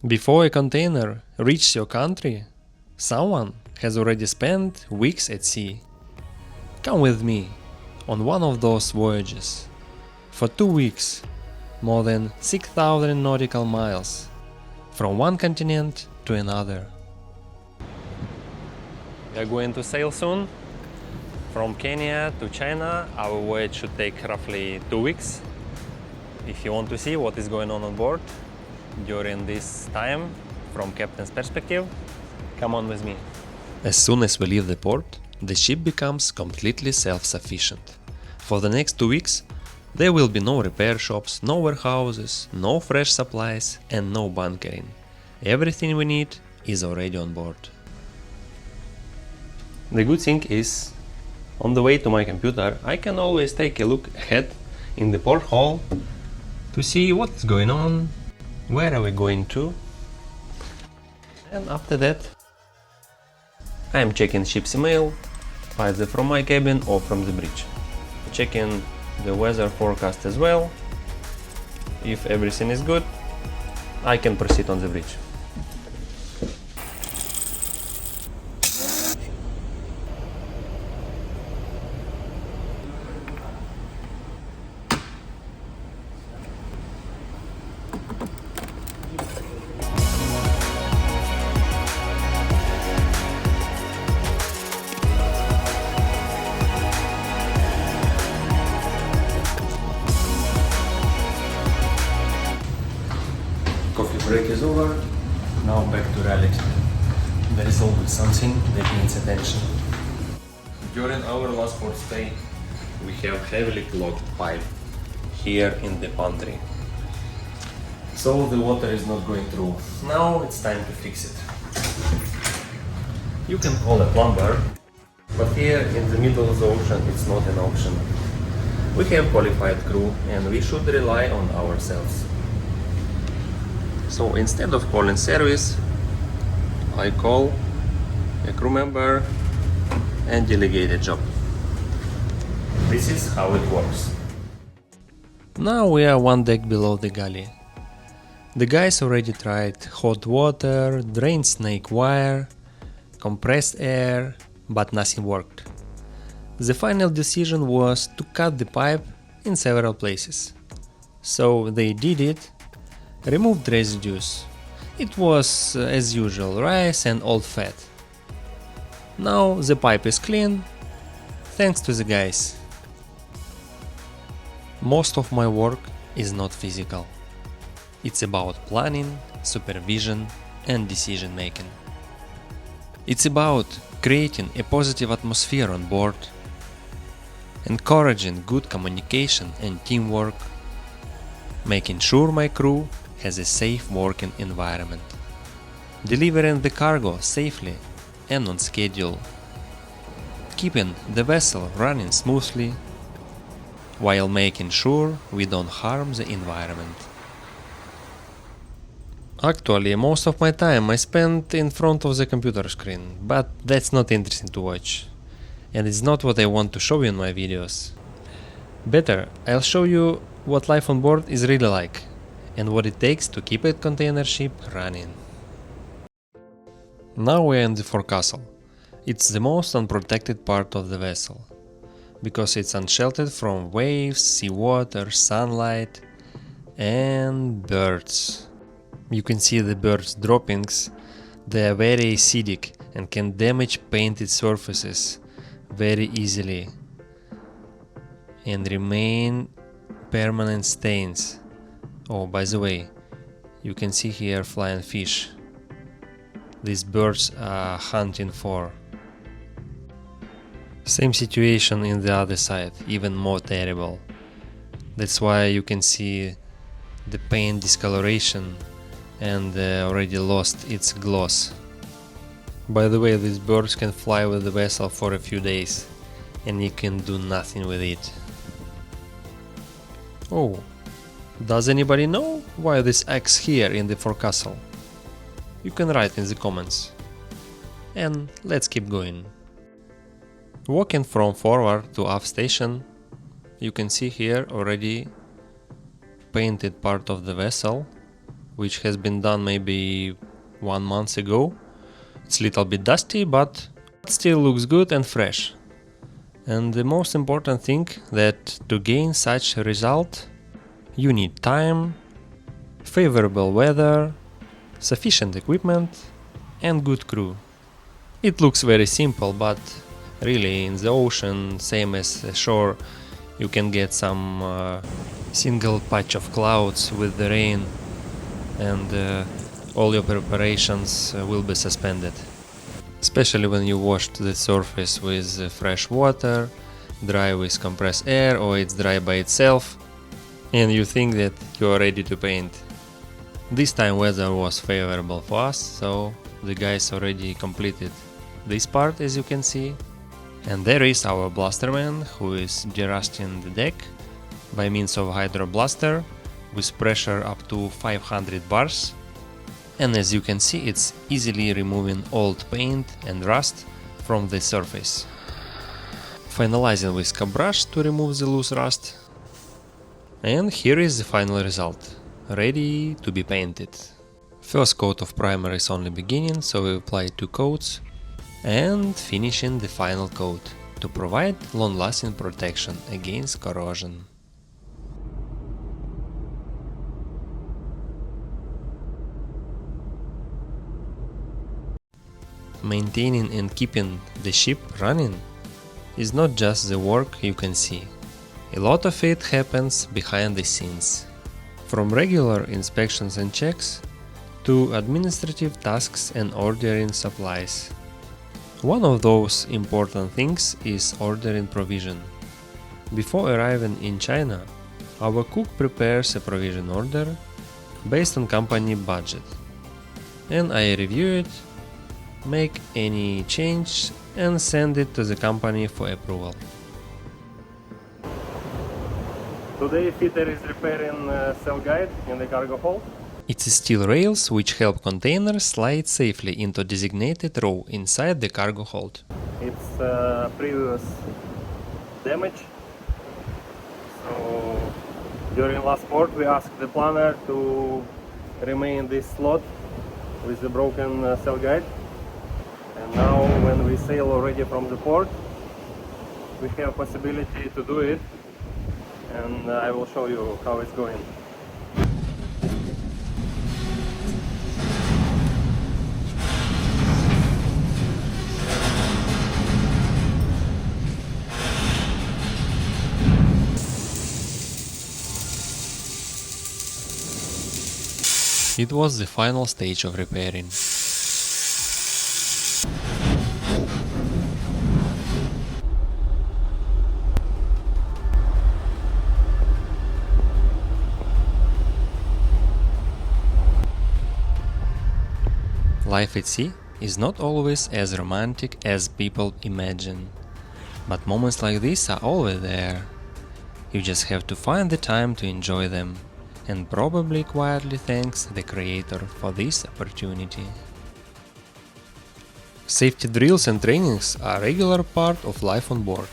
Before a container reaches your country, someone has already spent weeks at sea. Come with me on one of those voyages. For 2 weeks, more than 6,000 nautical miles, from one continent to another. We are going to sail soon. From Kenya to China, our voyage should take roughly 2 weeks. If you want to see what is going on board during this time from captain's perspective, come on with me. As soon as we leave the port, the ship becomes completely self-sufficient. For the next 2 weeks, there will be no repair shops, no warehouses, no fresh supplies and no bunkering. Everything we need is already on board. The good thing is, on the way to my computer, I can always take a look ahead in the porthole to see what's going on, where are we going to, and after that I am checking ship's email, either from my cabin or from the bridge. Checking the weather forecast as well. If everything is good, I can proceed on the bridge. Coffee break is over, now back to reality. There is always something that needs attention. During our last port stay, we have heavily clogged pipe here in the pantry. So the water is not going through. Now it's time to fix it. You can call a plumber, but here in the middle of the ocean it's not an option. We have qualified crew and we should rely on ourselves. So instead of calling service, I call a crew member and delegate a job. This is how it works. Now we are one deck below the galley. The guys already tried hot water, drained snake wire, compressed air, but nothing worked. The final decision was to cut the pipe in several places. So they did it, removed residues. It was, as usual, rice and old fat. Now the pipe is clean, thanks to the guys. Most of my work is not physical. It's about planning, supervision and decision making. It's about creating a positive atmosphere on board, encouraging good communication and teamwork, making sure my crew has a safe working environment, delivering the cargo safely and on schedule, keeping the vessel running smoothly, while making sure we don't harm the environment. Actually, most of my time I spent in front of the computer screen, but that's not interesting to watch, and it's not what I want to show you in my videos. Better, I'll show you what life on board is really like, and what it takes to keep a container ship running. Now we are in the forecastle. It's the most unprotected part of the vessel, because it's unsheltered from waves, seawater, sunlight and birds. You can see the birds' droppings. They are very acidic and can damage painted surfaces very easily and remain permanent stains. Oh, by the way, you can see here flying fish. These birds are hunting for. Same situation in the other side, even more terrible. That's why you can see the paint discoloration and already lost its gloss. By the way, these birds can fly with the vessel for a few days and you can do nothing with it. Oh, does anybody know why this X here in the forecastle? You can write in the comments. And let's keep going. Walking from forward to aft station, you can see here already painted part of the vessel which has been done maybe 1 month ago. It's a little bit dusty, but still looks good and fresh. And the most important thing that to gain such a result, you need time, favorable weather, sufficient equipment and good crew. It looks very simple, but really in the ocean, same as ashore, you can get some single patch of clouds with the rain, and all your preparations will be suspended. Especially when you washed the surface with fresh water, dry with compressed air, or it's dry by itself, and you think that you are ready to paint. This time weather was favorable for us, so the guys already completed this part, as you can see. And there is our blasterman, who is derusting the deck by means of hydroblaster with pressure up to 500 bars. And as you can see, it's easily removing old paint and rust from the surface. Finalizing with scrub brush to remove the loose rust. And here is the final result, ready to be painted. First coat of primer is only beginning, so we apply 2 coats. And finishing the final coat to provide long-lasting protection against corrosion. Maintaining and keeping the ship running is not just the work you can see. A lot of it happens behind the scenes. From regular inspections and checks to administrative tasks and ordering supplies. One of those important things is ordering provision. Before arriving in China, our cook prepares a provision order based on company budget, and I review it, make any change and send it to the company for approval. Today fitter is repairing cell guide in the cargo hold. It's steel rails which help containers slide safely into designated row inside the cargo hold. It's previous damage. So during last port we asked the planner to remain this slot with the broken cell guide. And now when we sail already from the port, we have possibility to do it. And I will show you how it's going. It was the final stage of repairing. Life at sea is not always as romantic as people imagine, but moments like this are always there. You just have to find the time to enjoy them, and probably quietly thanks the creator for this opportunity. Safety drills and trainings are a regular part of life on board.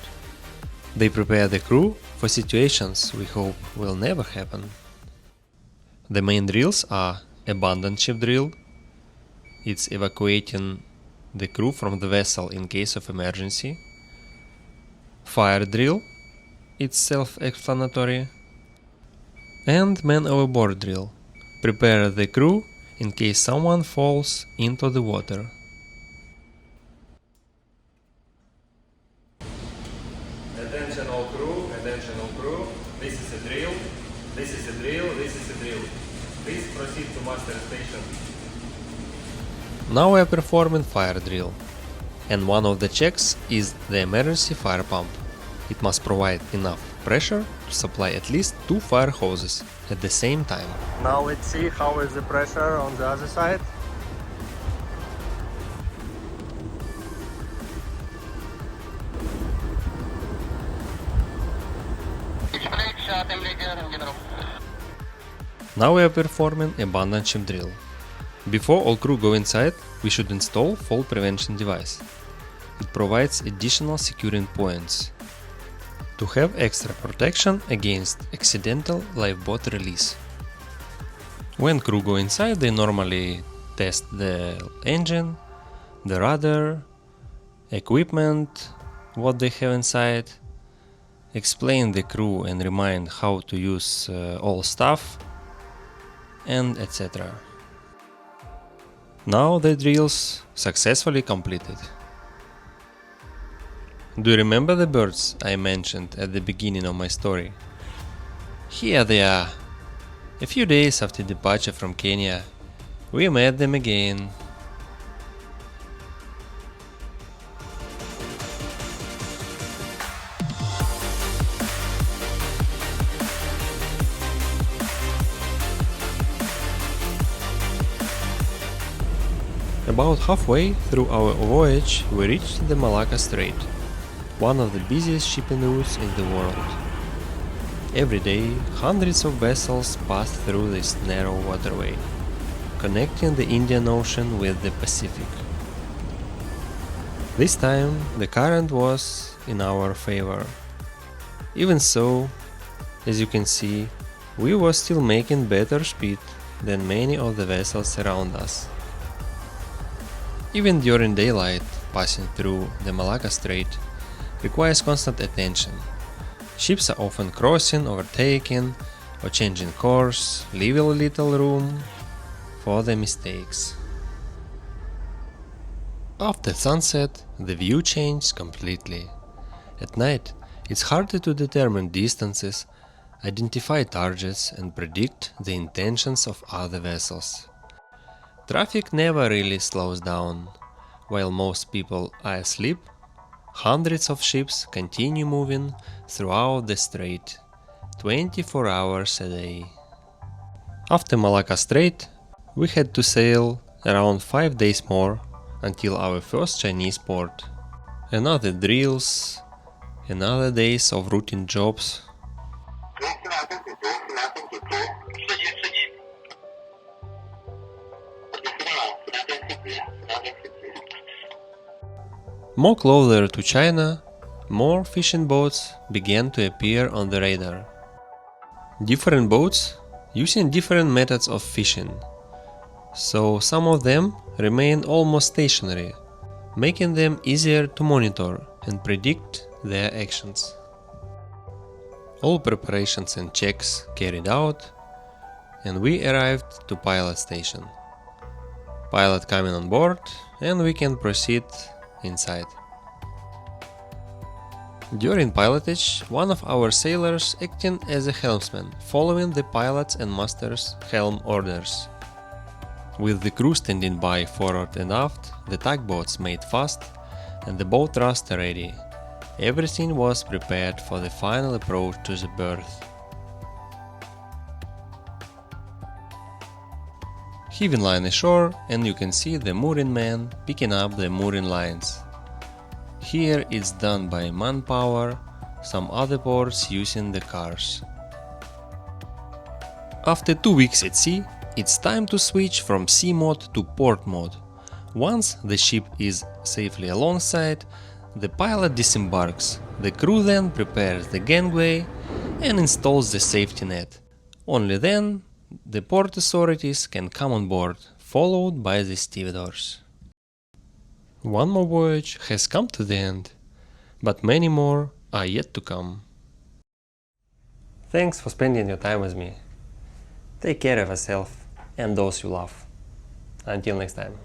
They prepare the crew for situations we hope will never happen. The main drills are abandon ship drill. It's evacuating the crew from the vessel in case of emergency. Fire drill. It's self-explanatory. And man overboard drill. Prepare the crew in case someone falls into the water. Attention all crew, attention all crew. This is a drill, this is a drill, this is a drill. Please proceed to master station. Now we are performing fire drill. And one of the checks is the emergency fire pump. It must provide enough pressure to supply at least 2 fire hoses at the same time. Now let's see how is the pressure on the other side. Now we are performing abandon ship drill. Before all crew go inside, we should install fall prevention device. It provides additional securing points to have extra protection against accidental lifeboat release. When crew go inside, they normally test the engine, the rudder, equipment, what they have inside, explain the crew and remind how to use all stuff, and etc. Now the drills successfully completed. Do you remember the birds I mentioned at the beginning of my story? Here they are. A few days after departure from Kenya, we met them again. About halfway through our voyage, we reached the Malacca Strait, one of the busiest shipping routes in the world. Every day, hundreds of vessels pass through this narrow waterway, connecting the Indian Ocean with the Pacific. This time, the current was in our favor. Even so, as you can see, we were still making better speed than many of the vessels around us. Even during daylight, passing through the Malacca Strait requires constant attention. Ships are often crossing, overtaking, or changing course, leaving little room for the mistakes. After sunset, the view changes completely. At night, it's harder to determine distances, identify targets, and predict the intentions of other vessels. Traffic never really slows down. While most people are asleep, hundreds of ships continue moving throughout the strait, 24 hours a day. After Malacca Strait, we had to sail around 5 days more until our first Chinese port. Another drills, another days of routine jobs. More closer to China, more fishing boats began to appear on the radar. Different boats using different methods of fishing, so some of them remained almost stationary, making them easier to monitor and predict their actions. All preparations and checks carried out, and we arrived to pilot station. Pilot coming on board, and we can proceed inside. During pilotage, one of our sailors acting as a helmsman, following the pilot's and master's helm orders. With the crew standing by forward and aft, the tugboats made fast and the bow thrust ready. Everything was prepared for the final approach to the berth. Heaving line ashore, and you can see the mooring man picking up the mooring lines. Here it's done by manpower, some other ports using the cars. After 2 weeks at sea, it's time to switch from sea mode to port mode. Once the ship is safely alongside, the pilot disembarks. The crew then prepares the gangway and installs the safety net. Only then the port authorities can come on board, followed by the stevedores. One more voyage has come to the end, but many more are yet to come. Thanks for spending your time with me. Take care of yourself and those you love. Until next time.